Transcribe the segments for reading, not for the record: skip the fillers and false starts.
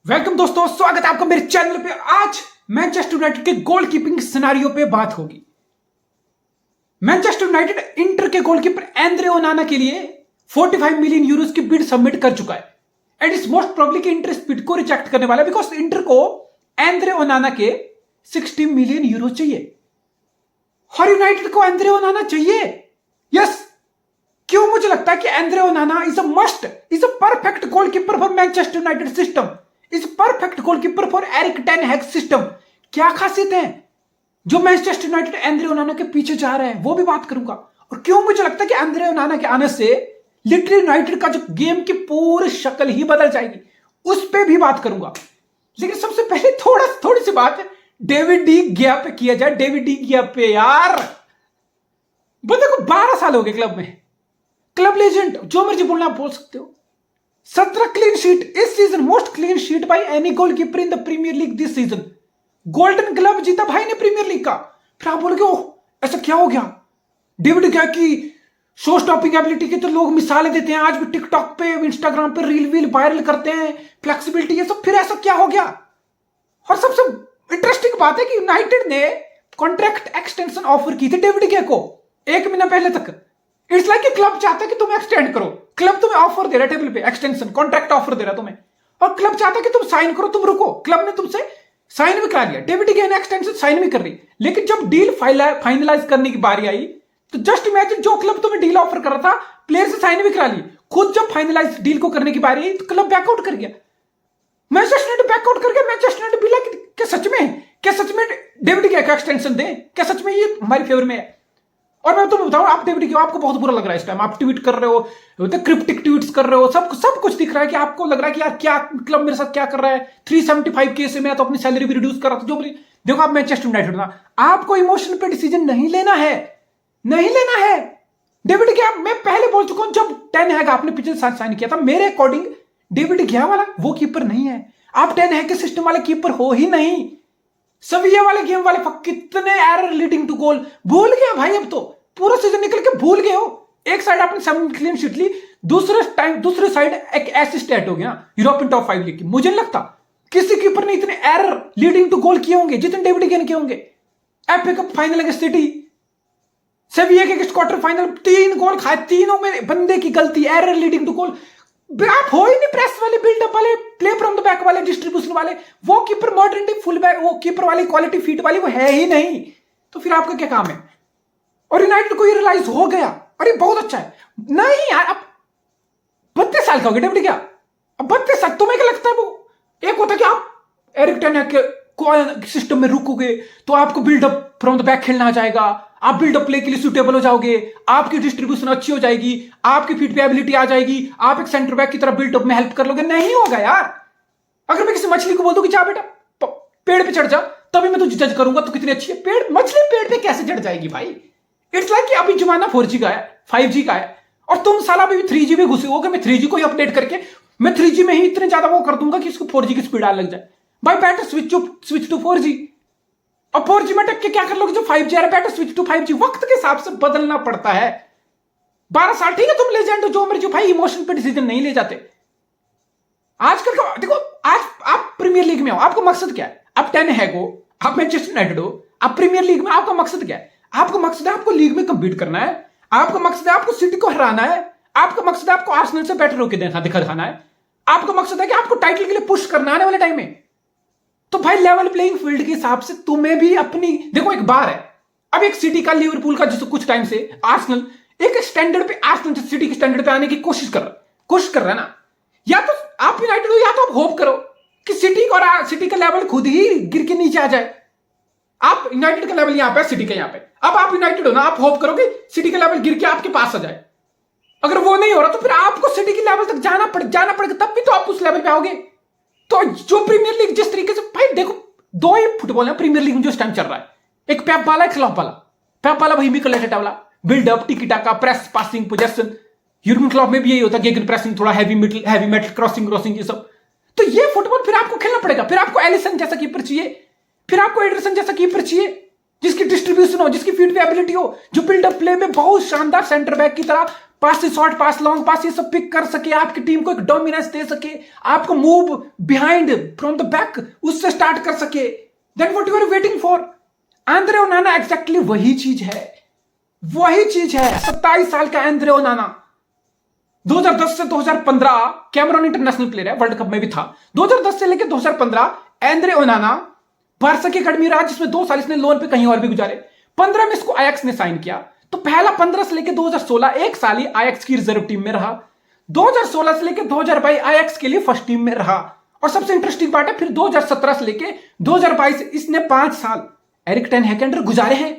Welcome दोस्तों, स्वागत है आपका मेरे चैनल पे। आज मैनचेस्टर यूनाइटेड के गोलकीपिंग सिनेरियो पे बात होगी। मैनचेस्टर यूनाइटेड इंटर के गोलकीपर एंद्रे ओनाना के लिए 45 मिलियन यूरोस की बिड सबमिट कर चुका है एंड इट्स मोस्ट प्रोबेबली कि इंटर इस बिड को रिजेक्ट करने वाला है बिकॉज इंटर को एंद्रे ओनाना के 60 मिलियन यूरो चाहिए और यूनाइटेड को एंद्रे ओनाना चाहिए। यस, क्यों? मुझे लगता है कि Andre Onana is a must, is a perfect goalkeeper for Manchester United system, is perfect goalkeeper for Erik ten Hag system. क्या खासियत है जो मैनचेस्टर यूनाइटेड एंद्रे ओनाना के पीछे जा रहा है, वो भी बात करूंगा। और क्यों मुझे लगता है कि एंद्रे ओनाना के आने से लिटरली यूनाइटेड का जो गेम की पूरी शक्ल ही बदल जाएगी, उस पर भी बात करूंगा। लेकिन सबसे पहले थोड़ी सी बात डेविड डी गिया पे किया जाए। डेविड डी गिया पे यार बंदे को 12 साल हो गए क्लब में, क्लब लेजेंड, जो मर्जी बोलना आप बोल सकते हो। 17 क्लीन शीट इस season, most clean sheet by any goalkeeper in the Premier League this season. Golden glove जीता भाई ने प्रीमियर लीग का। फिर आप बोलोगे ओह ऐसा क्या हो गया? डेविड क्या की शो स्टॉपिंग एबिलिटी की तो लोग मिसालें देते हैं, आज भी टिकटॉक पे इंस्टाग्राम पे रील वायरल करते हैं, फ्लेक्सिबिलिटी ये सब। फिर ऐसा क्या हो गया? और सबसे इंटरेस्टिंग बात है कि यूनाइटेड ने कॉन्ट्रैक्ट एक्सटेंशन ऑफर की थी डेविड के को 1 महीना पहले तक। इट्स लाइक कि क्लब चाहता है कि तुम एक्सटेंड करो, क्लब तुम्हें ऑफर दे रहा है टेबल पे, एक्सटेंशन कॉन्ट्रैक्ट ऑफर दे रहा है तुम्हें, और क्लब चाहता है कि तुम साइन करो, तुम रुको। क्लब ने तुमसे साइन भी करा लिया, डेविड गे ने एक्सटेंशन साइन भी कर ली। लेकिन जब डील फाइनलाइज करने की बारी आई तो जस्ट इमेजिन, जो क्लब तुम्हें डील ऑफर कर रहा था प्लेयर से साइन भी करा ली, खुद जब फाइनलाइज डील को करने की बारी आई तो क्लब बैकआउट कर गया। मैनचेस्टर यूनाइटेड बैकआउट कर गया। मैनचेस्टर यूनाइटेड बिला क्या सच में डेविड गे का एक्सटेंशन दे? क्या सच में ये हमारी फेवर में है? और मैं तुम्हें बताऊं, आप डेविड गिया, आपको बहुत बुरा लग रहा है इस टाइम, आप ट्वीट कर रहे हो, क्रिप्टिक ट्वीट्स कर रहे हो, सब कुछ दिख रहा है कि आपको लग रहा है कि यार क्या क्लब मेरे साथ क्या कर रहा है। 375 के से मैं तो अपनी सैलरी भी रिड्यूस कर रहा था, जो भी। देखो आप मैनचेस्टर यूनाइटेड ना, आपको इमोशन पे डिसीजन नहीं लेना है। डेविड गिया, मैं पहले बोल चुका हूं, जब टेन हैग आपने पिछले साल साइन किया था, मेरे अकॉर्डिंग डेविड गिया वाला वो कीपर नहीं है। आप टेन हैग के सिस्टम वाले कीपर हो ही नहीं। सविया वाले गेम वाले कितने एरर लीडिंग टू गोल भूल गया भाई। अब तो पूरा सीजन निकल के भूल गए हो। एक साइड आपने 7 क्लीन शीट ली, दूसरे साइड एक ऐसी स्टैट हो गया यूरोपियन टॉप 5 लीग की। मुझे नहीं लगता किसी कीपर ने इतने एरर लीडिंग टू गोल किए होंगे जितने डेविड गे ने किए होंगे। FA cup final against city, सेविया के क्वार्टर फाइनल 3 गोल खाए, तीनों में बंदे की गलती, एरर लीडिंग टू गोल। आप हो ही नहीं प्रेस वाले, बिल्डअप वाले, प्ले फ्रॉम द बैक वाले, डिस्ट्रीब्यूशन वाले। वो keeper modern day full back, वो कीपर वाली क्वालिटी फीट वाली वो है ही नहीं। तो फिर आपका क्या काम है? और यूनाइटेड को ये रियलाइज हो गया, अरे बहुत अच्छा है। नहीं यार, अब 32 साल का हो गया डेविड गिया, अब 32 साल। तुम्हें क्या लगता है? वो एक होता कि आप एरिक टेन हैग के सिस्टम में रुकोगे तो आपको बिल्डअप फ्रॉम द बैक खेलना आ जाएगा, आप बिल्डअप प्ले के लिए सुटेबल हो जाओगे, आपकी डिस्ट्रीब्यूशन अच्छी हो जाएगी, आपकी फीट पे एबिलिटी आ जाएगी, आप एक सेंटर बैक की तरह बिल्डअप में हेल्प कर लोगे। नहीं होगा यार। अगर मैं किसी मछली को बोल दूं कि जा बेटा पेड़ पे चढ़ जा, तभी मैं तुझे जज करूंगा तो कितनी अच्छी है। मछली पेड़ पे कैसे चढ़ जाएगी भाई? इट्स लाइक कि अभी जमाना 4G का है, 5G का है, और तुम साला अभी 3G में घुसे हो कि मैं 3G को ही अपडेट करके मैं 3G में ही इतने ज्यादा वो कर दूंगा कि इसको 4G की स्पीड आने लग जाए। भाई बेटर स्विच टू 4G। और 4G में टक के क्या कर लोगे जो 5G आ रहा है? Better switch to 5G। वक्त के हिसाब से बदलना पड़ता है। 12 साल ठीक है, तुम लेजेंड हो, जो मर्जी भाई, इमोशन पे डिसीजन नहीं ले जाते आजकल का। देखो आज आप प्रीमियर लीग में हो, आपका मकसद क्या है? आप 10 हैग हो, आप मैनचेस्टर यूनाइटेड हो, आप प्रीमियर लीग में, आपका मकसद क्या है? आपका मकसद है आपको लीग में कंपीट करना है, आपका मकसद है आपको सिटी को हराना है, आपका मकसद है आपको आर्सेनल से बेटर होकर दिखाना है, आपका मकसद है कि आपको टाइटल के लिए पुश करना आने वाले टाइम में। तो भाई लेवल प्लेइंग फील्ड के हिसाब से तुम्हें भी अपनी, देखो एक बार है, अब एक सिटी का, लिवरपूल का, जिसको कुछ टाइम से आर्सेनल एक स्टैंडर्ड पे, आर्सेनल से सिटी के स्टैंडर्ड पे आने की कोशिश कर रहा है ना। या तो आप यूनाइटेड हो, या तो आप होप करो कि सिटी का लेवल खुद ही गिर के नीचे आ जाए। आप यूनाइटेड का लेवल यहां पे, सिटी का यहां पे, अब आप यूनाइटेड हो ना, आप होप करोगे सिटी का लेवल गिर के आपके पास आ जाए। अगर वो नहीं हो रहा तो फिर आपको सिटी के लेवल तक जाना पड़ेगा, तब भी तो आप उस लेवल पे आओगे। तो जो प्रीमियर लीग जिस तरीके से, भाई देखो 2 ही फुटबॉल है प्रीमियर लीग में जो इस टाइम चल रहा है, एक पेप वाला, एक क्लॉप वाला। पेप वाला वही मिकल एटेटा वाला, बिल्डअप, टिकी taka, press, passing, possession. European Klopp में भी यही होता है, गेगन प्रेसिंग, थोड़ा हैवी मेटल, क्रॉसिंग ये सब। तो ये फुटबॉल फिर आपको खेलना पड़ेगा। फिर आपको एलिसन जैसा कीपर चाहिए, फिर आपको एडरसन जैसा कीपर चाहिए, जिसकी डिस्ट्रीब्यूशन हो, जिसकी फील्ड पे एबिलिटी हो, जो बिल्डअप प्ले में बहुत शानदार सेंटर बैक की तरह पास, शॉर्ट पास, लॉन्ग पास, ये सब पिक कर सके, आपकी टीम को एक डोमिनेंस दे सके, आपको move behind from the back उससे स्टार्ट कर सके, then what you are waiting for? Andre Onana exactly वही चीज है, वही चीज है। 27 साल का आंद्रे ओनाना 2010 से 2015 कैमरून इंटरनेशनल प्लेयर है, वर्ल्ड कप में भी था। 2010 से लेकर 2015 आंद्रे ओनाना बार्सा की अकेडमी रहा, जिसमें 2 साल इसने लोन पे कहीं और भी गुजारे। 15 में इसको आयक्स ने साइन किया, तो पहला 15 से लेकर 2016 एक साल ही आयक्स की रिजर्व टीम में रहा। 2016 से लेकर 2022 आयक्स के लिए फर्स्ट टीम में रहा। और सबसे इंटरेस्टिंग पार्ट है, फिर 2017 से लेकर 2022 इसने 5 साल एरिक टेन हैग के अंडर गुजारे हैं।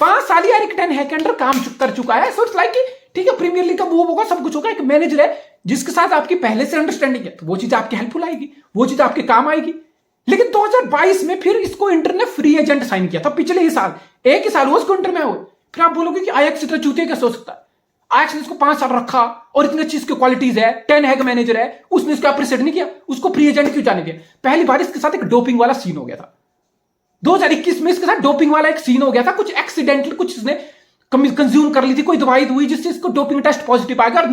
5 साल ही एरिक टेन हैग के अंडर काम कर चुका है। सो इट्स लाइक ठीक है, प्रीमियर लीग का मूव होगा, सब कुछ होगा, एक मैनेजर है जिसके साथ आपकी पहले से अंडरस्टैंडिंग है, तो वो चीज आपकी हेल्पफुल आएगी, वो चीज आपके काम आएगी। लेकिन 2022 में फिर इसको इंटर ने फ्री एजेंट साइन किया था, पिछले ही साल, एक ही साल हुआ उसको इंटर में हुए। फिर आप बोलोगे कि आयक्स इतना चूतिया कैसे हो सकता है? आयक्स ने इसको 5 साल रखा और इतनी अच्छी इसकी क्वालिटीज है, टेन हैग मैनेजर है, उसने इसको अप्रिशिएट नहीं किया, उसको फ्री एजेंट क्यों जाने दिया? पहली बार इसके साथ एक डोपिंग वाला सीन हो गया था 2021 में, इसके साथ डोपिंग वाला एक सीन हो गया था, कुछ एक्सीडेंटल कुछ इसने कंज्यूम कर ली थी, कोई दवाई हुई जिससे इसको डोपिंग टेस्ट पॉजिटिव आ गया, और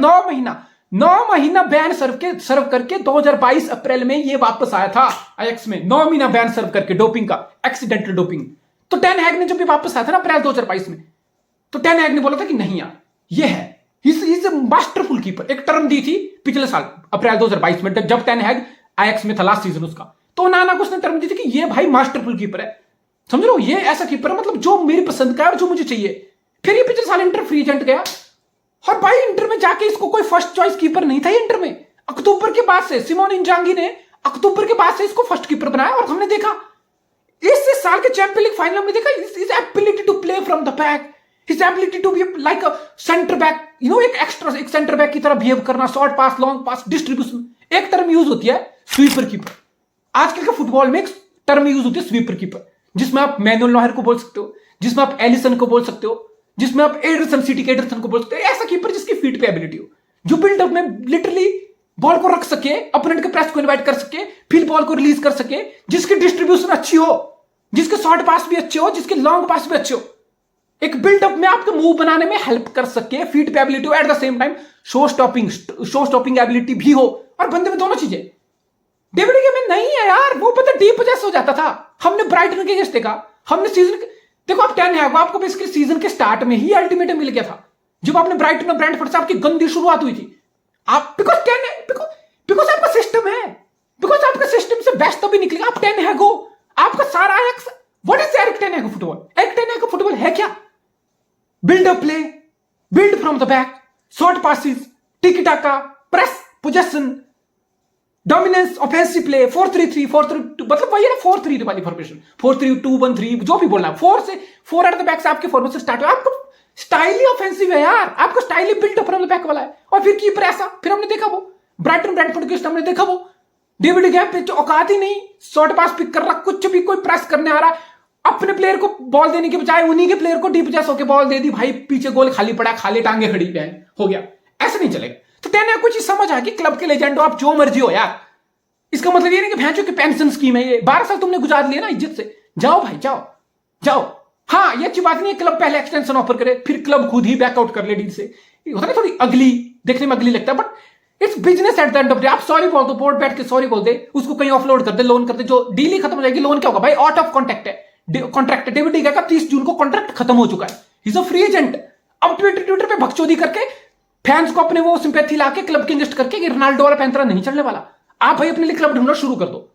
9 महीना बैन सर्व करके 2022 अप्रैल में ये वापस आया था आयक्स में। 9 महीना बैन सर्व करके डोपिंग का, एक्सीडेंटल डोपिंग। तो टेन हैग ने जब भी वापस आया था ना अप्रैल 2022 में, तो टेन हैग ने बोला था कि नहीं यार ये है, इज ए मास्टरफुल कीपर। एक टर्म दी थी पिछले साल अप्रैल 2022 में, जब टेन हैग आयक्स में था लास्ट सीजन उसका, तो नाना को उसने टर्म दी थी कि ये भाई मास्टरफुल कीपर है, समझ लो, ये ऐसा कीपर है मतलब जो मेरी पसंद का है और जो मुझे चाहिए। फिर ये पिछले साल इंटर फ्री एजेंट गया, और भाई इंटर में जाके इसको कोई फर्स्ट चॉइस कीपर नहीं था इंटर में। अक्टूबर के बाद से सिमोन इंजांगी ने अक्टूबर के बाद से इसको फर्स्ट कीपर बनाया, और हमने देखा इस साल के चैंपियंस लीग फाइनल में देखा his ability to play from the back, his ability to be like a centre back, you know, एक सेंटर बैक की तरह बिहेव करना, short pass, long pass, distribution. एक टर्म यूज होती है स्वीपर कीपर, आजकल के फुटबॉल में एक टर्म यूज होती है स्वीपर कीपर, जिसमें आप मैनुअल नॉयर को बोल सकते हो, जिसमें आप एलिसन को बोल सकते हो, जिसमें आप एडरसन, सिटी के एडरसन को बोल सकते हो। ऐसा कीपर जिसकी फीट पे एबिलिटी हो, जो बिल्डअप में लिटरली बॉल को रख सके, अपोनेंट के प्रेस को इनवाइट कर सके, फिर बॉल को रिलीज कर सके, जिसकी डिस्ट्रीब्यूशन अच्छी हो, जिसके शॉर्ट पास भी अच्छे हो, जिसके लॉन्ग पास भी अच्छे हो, एक बिल्डअप में आपके मूव बनाने में हेल्प कर सके, फीट पे एबिलिटी हो, at the same time show stopping ability भी हो, और बंदे में दोनों चीजें। डेविड के में नहीं है यार, वो पता डीप पोजेस हो जाता था। हमने ब्राइटन के अगेंस्ट देखा, हमने सीजन देखो, आप टेन हैग आपको बेसिकली सीजन के स्टार्ट में ही अल्टीमेटम मिल गया था, जब आपने ब्राइटन और ब्रेंटफोर्ड से आपकी गंदी शुरुआत हुई थी। आप बिकॉज आपका सिस्टम है, बिकॉज आपके सिस्टम से बेस्ट तभी निकलेगा। आप टेन हैग हो, आपका सारा what is Erik ten Hag football? Erik ten Hag football है क्या? Build up play, build from the back, short passes, tiki taka, press, possession, dominance, offensive play, 4-3-3, 4-3-2, मतलब वही है ना 4-3 वाली फॉर्मेशन, 4-3-2-1-3, जो भी बोलना, 4 एट द बैक से आपके फॉर्मेशन स्टार्ट हो। आपको स्टाइली ऑफेंसिव है यार, आपको styli build from the back वाला है। और फिर कीपर ऐसा, फिर हमने देखा वो ब्राइटन ब्रेंटफोर्ड के हमने देखा वो डेविड गैप पे औकात ही नहीं, शॉर्ट पास पिक कर रहा, कुछ भी कोई प्रेस करने आ रहा, अपने प्लेयर को बॉल देने के बजाय उन्हीं के प्लेयर को डीप जैस होकर बॉल दे दी, भाई पीछे गोल खाली पड़ा, खाली टांगे खड़ी हो गया, ऐसा नहीं चलेगा। तो टेन हैग कुछ समझ आ कि क्लब के लेजेंड हो, आप जो मर्जी हो यार, इसका मतलब ये नहीं कि भैंसों की पेंशन स्कीम है ये, 12 साल तुमने गुजार लिया ना इज्जत से, जाओ भाई जाओ। हाँ, ये अच्छी बात नहीं है क्लब पहले एक्सटेंशन ऑफर करे, फिर क्लब खुद ही बैकआउट कर ले डील से, होता है थोड़ी अगली, देखने में अगली लगता है, but it's business at the end of the day. आप सॉरी बोल दो, बोर्ड बैठ के सॉरी बोल दे, उसको कहीं ऑफलोड कर दे, लोन कर दे, जो डील ही खत्म हो जाएगी। लोन क्या होगा भाई? आउट ऑफ कॉन्ट्रैक्ट है। डेविड डी का 30 जून को कॉन्ट्रैक्ट खत्म हो चुका है, he is a free agent. अब ट्विटर पे भगचोदी करके फैंस को अपने वो सिंपैथी लाके क्लब के इन्वेस्ट करके रोनाल्डो वाला पैंतरा नहीं चलने वाला। आप भाई अपने लिए क्लब ढूंढना शुरू कर दो।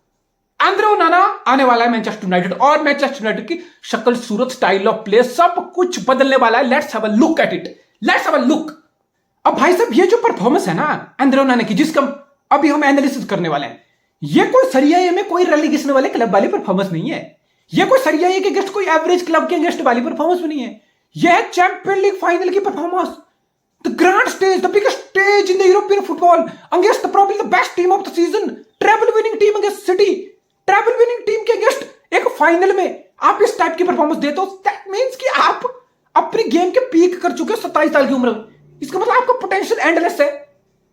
आंद्रे ओनाना आने वाला है मैनचेस्टर यूनाइटेड, और मैनचेस्टर यूनाइटेड की शक्ल सूरत, स्टाइल ऑफ प्ले, सब कुछ बदलने वाला है। Let's have a look at it, let's have a look. अब भाई साहब, ये जो परफॉर्मेंस है ना आंद्रे ओनाना की, जिसका अभी हम एनालिसिस करने वाले हैं, ये कोई सरिया में कोई रेलीगेशन वाले क्लब वाली परफॉर्मेंस नहीं है। ये कोई सरिया के अगेंस्ट, कोई एवरेज क्लब के अगेंस्ट वाली परफॉर्मेंस भी नहीं है। यह है चैंपियन लीग फाइनल की performance, the grand stage, the biggest stage in the European football, against probably the best team of the season, treble winning team against City, treble winning team के against एक final में आप इस type की performance देते हो, that means कि आप अपनी गेम के पीक कर चुके हो 27 साल की उम्र में। इसका मतलब आपका पोटेंशियल एंडलेस है।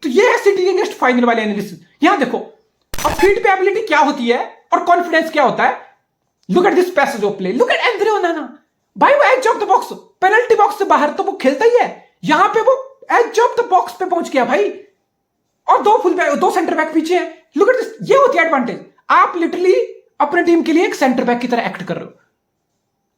तो ये है सिटी के अगेंस्ट फाइनल वाले एनालिसिस। यहां देखो अब फीट पे एबिलिटी क्या होती है और कॉन्फिडेंस क्या होता है। Look at this passage of play, look at Andre Onana, भाई वो edge of the box, penalty box से बाहर तो वो खेलता ही है, यहां पे वो एज ऑफ द बॉक्स पे पहुंच गया भाई, और दो फुल बैक, दो सेंटर बैक पीछे है। लुक एट दिस, ये होती है एडवांटेज। आप लिटरली अपने टीम के लिए एक सेंटर बैक की तरह एक्ट कर रहे हो।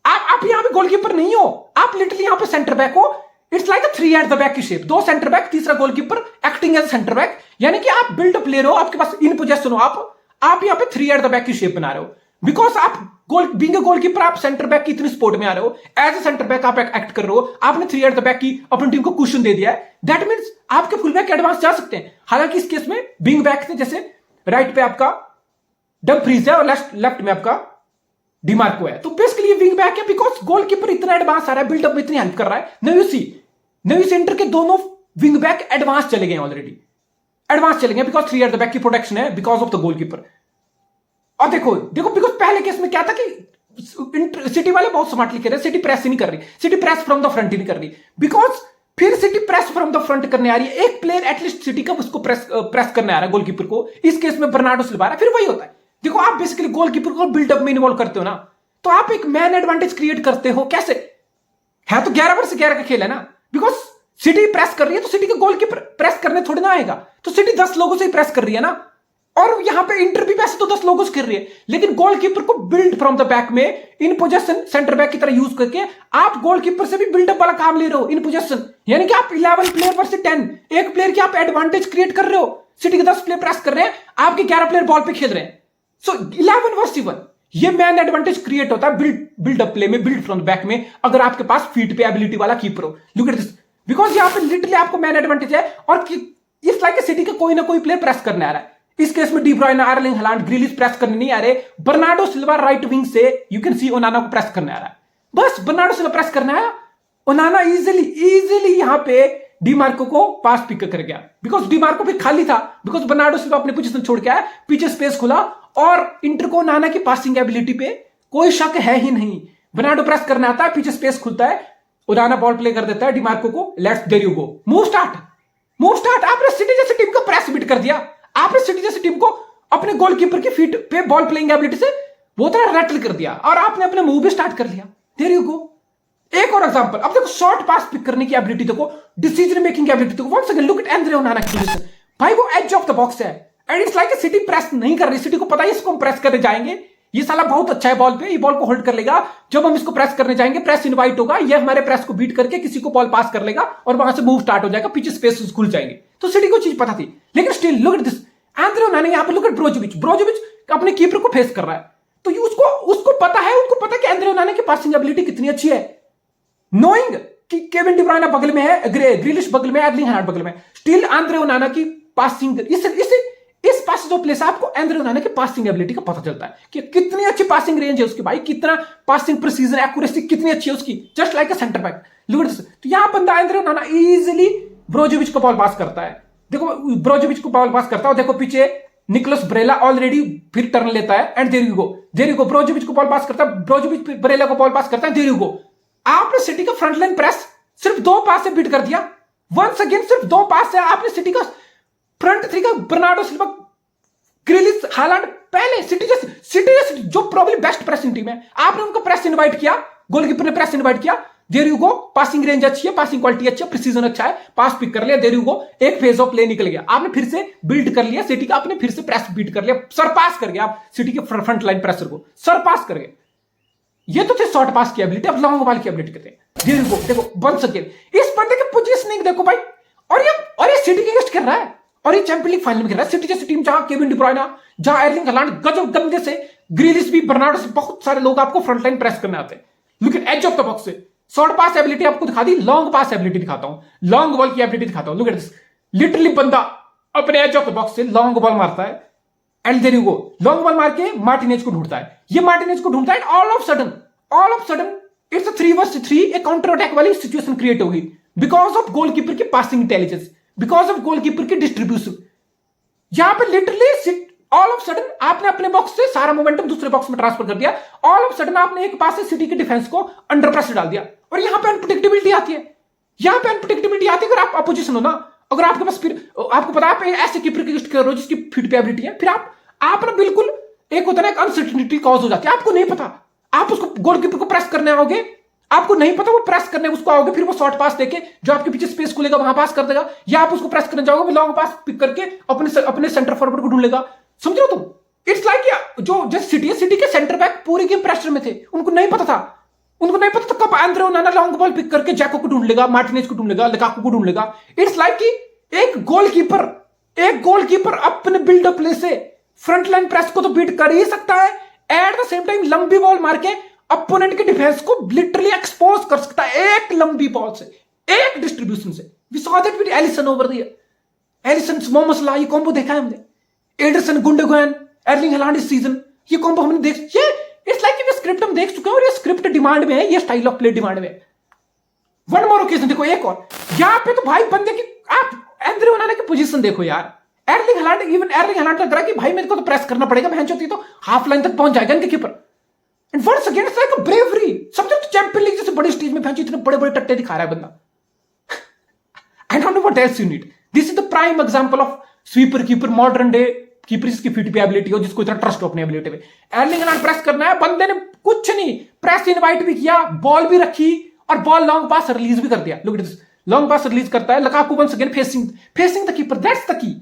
आप यहां पे गोलकीपर नहीं हो, आप लिटरली यहां पे सेंटर बैक हो। It's like a 3 at the back की शेप, दो सेंटर बैक, तीसरा goalkeeper acting as centre back, यानी कि आप बिल्ड प्लेयर हो, आपके पास इन पोजीशन हो, आप यहां पे 3 एट द बैक की शेप बना रहे हो। बिकॉज आप बीइंग अ गोलकीपर, आप सेंटर बैक की इतनी सपोर्ट में आ रहे हो, एज ए सेंटर बैक आप एक्ट कर रहे हो, आपने 3 एट द बैक की अपनी टीम को कुशन दे दिया है। दैट मींस आपके फुल बैक एडवांस जा सकते हैं। हालांकि इस केस में विंग बैक से, जैसे राइट पे आपका डमफ्रीज है और लेफ्ट में आपका डिमार्को है, तो बेसिकली ये विंग बैक है। बिकॉज गोलकीपर इतना एडवांस आ रहा है, बिल्डअप में इतनी हेल्प कर रहा है। नवी सेंटर के दोनों विंग बैक एडवांस चले गए ऑलरेडी, एडवांस चले गए, बिकॉज 3 एट द बैक की प्रोटेक्शन है बिकॉज ऑफ द गोलकीपर। और देखो बिकॉज पहले केस में क्या था कि सिटी वाले बहुत स्मार्टली कर रहे हैं, सिटी प्रेस ही नहीं कर रही, city press from the front ही नहीं कर रही। बिकॉज फिर city press from the front करने आ रही है, एक प्लेयर एटलीस्ट सिटी का उसको प्रेस करने आ रहा है गोलकीपर को। इस केस में बर्नार्डो सिल्वा है, फिर वही होता है। देखो आप बेसिकली गोलकीपर को बिल्डअप में इन्वॉल्व करते हो ना, तो आप एक मैन एडवांटेज क्रिएट करते हो। कैसे है? तो 11 वर्ष 11 का खेल है ना। बिकॉज सिटी प्रेस कर रही है, तो सिटी का गोलकीपर प्रेस करने थोड़ी ना आएगा, तो सिटी 10 लोगों से ही प्रेस कर रही है ना। और यहां पे इंटर भी वैसे तो 10 लोगों से कर रही है, लेकिन गोलकीपर को बिल्ड फ्रॉम द बैक में इन पोजीशन सेंटर बैक की तरह यूज करके आप गोलकीपर से भी बिल्डअप वाला काम ले रहे हो इन पोजीशन। यानी कि आप 11 प्लेयर वर्सेस 10, एक प्लेयर की आप एडवांटेज क्रिएट कर रहे हो। सिटी के 10 प्लेयर प्रेस कर रहे हैं, आपके 11 प्लेयर बॉल पे खेल रहे हैं। सो 11 वर्सेस 1, ये मैन एडवांटेज क्रिएट होता है बिल्डअप प्ले में, बिल्ड फ्रॉम द बैक में, अगर आपके पास फीट पे एबिलिटी वाला कीपर हो। लुक एट दिस, बिकॉज यहां पे लिटरली आपको मैन एडवांटेज है, और इस लाइक सिटी का कोई ना कोई प्लेयर प्रेस करने आ रहा है। इस केस में डी ब्रुयने, एर्लिंग हालैंड, ग्रिलिश प्रेस करने नहीं आ रहे। बर्नार्डो सिल्वा राइट विंग से यू कैन सी ओनाना को प्रेस करने आ रहा है। बस बर्नार्डो सिल्वा प्रेस करने आया, ओनाना इजीली यहां पे डिमार्को को पास पिक कर गया, बिकॉज डिमार्को भी खाली था, बिकॉज बर्नार्डो सिल्वा अपनी पोजीशन छोड़ के आया, पीछे स्पेस खुला, और इंटर को ओनाना की पासिंग एबिलिटी पे कोई शक है ही नहीं। बर्नार्डो प्रेस करने आता है, पीछे स्पेस खुलता है, ओनाना बॉल प्ले कर देता है डिमार्को को, let's there you go, move start. आपने सिटी जैसी टीम को प्रेस बिट कर दिया, आपने सिटी जैसी टीम को अपने गोलकीपर की फीट पे बॉल प्लेइंग एबिलिटी से वो तरह रैटल कर दिया, और आपने अपने मूव भी स्टार्ट कर लिया। There you go. एक और एग्जांपल, अब देखो शॉर्ट पास पिक करने की एबिलिटी देखो, डिसीजन मेकिंग एबिलिटी देखो। Once again look at Andre Onana की पोजीशन, भाई वो एज ऑफ द बॉक्स है, and it's like City press नहीं कर रही, सिटी को पता है इसको हम प्रेस करने जाएंगे, ये साला बहुत अच्छा है बॉल पे, ये बॉल को होल्ड कर लेगा, जब हम इसको प्रेस करने जाएंगे प्रेस इनवाइट होगा, ये हमारे प्रेस को बीट करके किसी को बॉल पास कर लेगा, और वहां से मूव स्टार्ट हो जाएगा, पीछे स्पेस खुल जाएंगे। तो सिटी को चीज पता थी, लेकिन still look at this, Andre ओनाना यहां पे लुक एट ब्रोजोविच अपने कीपर को फेस कर रहा है, तो उसको पता है, उनको पता है कि एंड्रे ओनाना की पासिंग एबिलिटी कितनी अच्छी है, नोइंग कि केविन डी ब्रुयने बगल में है, ग्रिलिश बगल में, एर्लिंग हालैंड बगल में, स्टिल एंड्रे ओनाना की पासिंग, इस पास जो प्लेस है, आपको एंड्रे ओनाना की पासिंग एबिलिटी का पता चलता है कि कितनी अच्छी पासिंग रेंज है उसकी, भाई कितना पासिंग प्रिसीजन, एक्यूरेसी कितनी अच्छी है उसकी, just like a centre back. Look at this, तो यहां बंदा एंड्रे ओनाना इजीली ब्रोजोविच को बॉल पास करता है, देखो ब्रोजोविच को बॉल पास करता है, देखो पीछे निकोलस ब्रेला ऑलरेडी फिर टर्न लेता है, एंड देयर यू गो, ब्रोजोविच को बॉल पास करता है, ब्रोजोविच ब्रेला को बॉल पास करता है, देयर यू गो। आपने सिटी का फ्रंट लाइन प्रेस सिर्फ 2 पास से बीट कर दिया, वंस अगेन सिर्फ 2 पास से आपने सिटी का फ्रंट 3 का बर्नार्डो सिल्वा, ग्रिलिश, हालैंड, पहले सिटी जैसे जो प्रॉब्ली बेस्ट प्रेसिंग टीम है, आपने उनको प्रेस इनवाइट किया, गोलकीपर ने प्रेस इनवाइट किया, there you go, passing range अच्छी है, पासिंग क्वालिटी अच्छी है, प्रिसीजन अच्छा है, पास पिक कर लिया, देयर यू गो, एक फेज ऑफ प्ले निकल गया, आपने फिर से बिल्ड कर लिया सिटी का, आपने फिर से प्रेस बीट कर लिया, सरपास कर गया आप सिटी के फ्रंट लाइन प्रेसर को, सरपास कर गए। ये तो थे शॉर्ट पास की एबिलिटी, अब लॉन्ग बॉल की एबिलिटी कहते हैं। देयर यू गो, देखो वंस अगेन इस बंदे की पोजीशनिंग देखो भाई, और ये सिटी के अगेंस्ट खेल रहा है, और ये चैंपियंस लीग फाइनल में खेल रहा है, सिटी जैसी टीम जहां केविन डी ब्रुयने, जहां एर्लिंग हालैंड गजब गंदे से, ग्रिलिश भी, बर्नार्डो से, बहुत सारे लोग आपको फ्रंट लाइन प्रेस करने आते हैं। Look at edge of the box से शॉर्ट पास एबिलिटी आपको दिखा दी, लॉन्ग पास एबिलिटी दिखाता हूं, लॉन्ग बॉल की एबिलिटी दिखाता हूं। लुक एट दिस, लिटरली बंदा अपने एज ऑफ द बॉक्स से लॉन्ग बॉल मारता है, and there you go, long ball मार के मार्टिनेज को ढूंढता है, ये मार्टिनेज को ढूंढता है, and all of sudden it's 3 vs 3, एक काउंटर अटैक वाली सिचुएशन क्रिएट होगी, बिकॉज ऑफ गोलकीपर की passing intelligence, because of goalkeeper की डिस्ट्रीब्यूशन। यहां पे लिटरली ऑल ऑफ सडन आपने अपने बॉक्स से सारा मोमेंटम दूसरे बॉक्स में ट्रांसफर कर दिया, ऑल ऑफ सडन आपने एक पास से सिटी के डिफेंस को अंडर प्रेशर डाल दिया, और यहां पे अनप्रेडिक्टेबिलिटी आती है, यहां पे अनप्रेडिक्टेबिलिटी आती है। अगर आप अपोजिशन हो ना, अगर आपके पास फिर आपको पता है आप ऐसे कीपर की कर रहे हो जिसकी फीट पे एबिलिटी है, फिर आप ना बिल्कुल एक होता है ना, एक अनसर्टेनिटी कॉज हो जाती है, आपको नहीं पता, आप उसको गोलकीपर को प्रेस करने आओगे, आपको नहीं पता वो प्रेस करने उसको आओगे, फिर वो शॉर्ट पास देके जो आपके पीछे स्पेस खुलेगा वहां पास कर देगा, या आप उसको प्रेस करने जाओगे लॉन्ग पास पिक करके अपने सेंटर फॉरवर्ड को ढूंढ लेगा। समझ रहे हो तुम? इट्स लाइक जो जैसे सिटी के सेंटर बैक पूरी गेम प्रेशर में थे, उनको नहीं पता था कब Andre Onana long ball pick करके जैको को ढूंढ लेगा, मार्टिनेज को ढूंढ लेगा, लुकाकू को ढूंढ लेगा। इट्स लाइक कि एक गोलकीपर अपने बिल्डअप प्ले से फ्रंट लाइन प्रेस को तो बीट कर ही सकता है, एट द सेम टाइम लंबी बॉल मार के अपोनेंट के डिफेंस को लिटरली एक्सपोज कर सकता है एक लंबी बॉल से, एक डिस्ट्रीब्यूशन से। We saw that with Alisson over the year, Alisson Mohamed Salah, ये कॉम्बो देखा है हमने, एडरसन गुंडोगन, एर्लिंग हालैंड इस सीजन, ये कॉम्बो हमने देख, ये इट्स लाइक ये स्क्रिप्ट हम देख चुके हैं और ये स्क्रिप्ट डिमांड में है, ये स्टाइल ऑफ प्ले डिमांड में है। वन मोर ओकेजन देखो, एक और यहां पे तो भाई बंदे की आप आंद्रे ओनाना की पोजीशन देखो यार, एर्लिंग हालैंड लग रहा है कि भाई मेरे को तो प्रेस करना पड़ेगा, बहन चोती तो हाफ लाइन तक पहुंच जाएगा इनके keeper. And once again it's like a bravery, समझो तो चैंपियन लीग जैसे बड़ी स्टेज में बहन इतने बड़े टट्टे दिखा रहा है बंदा। I don't know what else you need, this is the prime example of sweeper keeper, modern day keeper जिसकी फिट पे एबिलिटी हो, जिसको इतना ट्रस्ट हो अपनी एबिलिटी पे। एर्लिंग हालैंड प्रेस करना है, बंदे ने कुछ नहीं, प्रेस इनवाइट भी किया, बॉल भी रखी और बॉल लॉन्ग पास रिलीज भी कर दिया। Look at this, long pass release करता है, Lukaku once again facing the keeper, that's the key.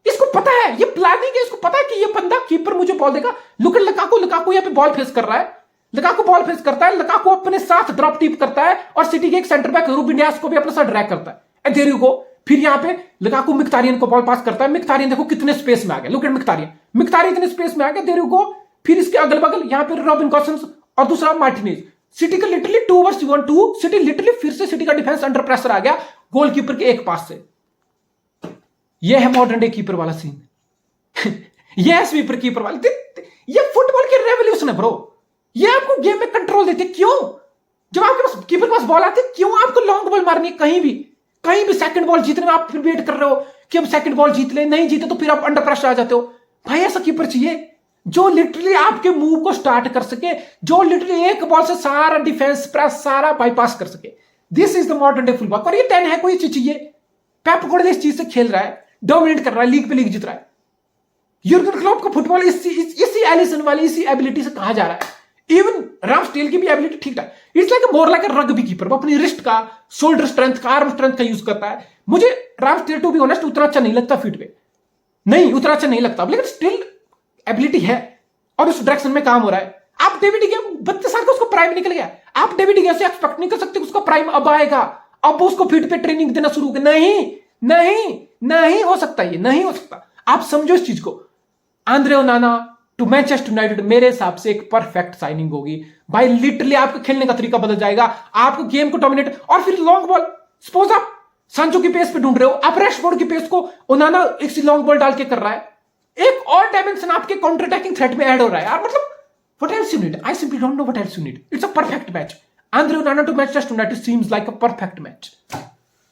इसको पता है, ये प्लानिंग है, इसको पता है कि ये बंदा कीपर मुझे बॉल देगा। लुक एट लुकाकू यहाँ पे बॉल फेस कर रहा है, लुकाकू बॉल फेस करता है, लुकाकू अपने साथ ड्रॉप टीप करता है और सिटी के एक सेंटर बैक रूबेन डियास को भी अपने साथ ड्रैग करता है। एंड देयर यू गो, फिर यहाँ पे लुकाकू मिख्तारियन को बॉल पास करता है, मिख्तारियन देखो कितने स्पेस में आ गया, लुक एट मिख्तारियन इतने स्पेस में आ गया, देयर यू गो। फिर इसके अगल बगल यहाँ पे रॉबिन गॉसन्स और दूसरा मार्टिनेज, सिटी का लिटरली 2 सिटी लिटरली फिर से सिटी का डिफेंस अंडर प्रेशर आ गया गोलकीपर के एक पास से। यह है मॉडर्न डे कीपर वाला सीन। यह है स्वीपर कीपर वाला, ये फुटबॉल की रेवोल्यूशन है ब्रो। ये आपको गेम में कंट्रोल देते, क्यों? जब आपके पास कीपर के पास बॉल आती है, क्यों आपको लॉन्ग बॉल मारनी है? कहीं भी सेकंड बॉल जीतने में आप फिर वेट कर रहे हो कि अब सेकंड बॉल जीत ले, नहीं जीते तो फिर आप अंडर प्रेशर आ जाते हो। भाई ऐसा कीपर चाहिए जो लिटरली आपके मूव को स्टार्ट कर सके, जो लिटरली एक बॉल से सारा डिफेंस प्रेस सारा बाईपास कर सके। This is the modern day football. और ये 10 है, कोई चीज चाहिए। पेप गुर्डियोला इस चीज से खेल रहा है, डोमिनेट कर रहा है, लीग पे लीग जीत रहा है। यूर्गन क्लॉप का फुटबॉल इसी एलिसन वाली इसी एबिलिटी से कहा जा रहा है। इवन रामस्टेल की भी एबिलिटी ठीक ठाक, it's like more like a rugby keeper. वो अपनी रिस्ट का, शोल्डर स्ट्रेंथ का, आर्म स्ट्रेंथ का यूज करता है। मुझे रामस्टेल टू बी ऑनेस्ट उतना अच्छा नहीं लगता फीट पे, नहीं उतना अच्छा नहीं लगता, लेकिन स्टिल एबिलिटी है और उस डायरेक्शन में काम हो रहा है। आप डेविड गया 32 साल का, उसको प्राइम निकल गया। आप डेविड गया से एक्सपेक्ट नहीं कर सकते उसका प्राइम अब आएगा, अब उसको फीट पे ट्रेनिंग देना शुरू हो गया। नहीं हो सकता, ये नहीं हो सकता। आप समझो इस चीज को। Andre Onana to Manchester United मेरे हिसाब से एक परफेक्ट साइनिंग होगी भाई। लिटरली आपका खेलने का तरीका बदल जाएगा, आपको गेम को डोमिनेट। और फिर लॉन्ग बॉल, सपोज आप सांचो की पेस पे ढूंढ रहे हो, आप रैशफोर्ड की पेस को ओनाना एक लॉन्ग बॉल डाल के कर रहा है, एक और डायमेंशन आपके काउंटर अटैकिंग थ्रेट में ऐड हो रहा है यार। मतलब what else you need? I simply don't know what else you need. It's a perfect match. Andre Onana to Manchester United seems like a perfect match.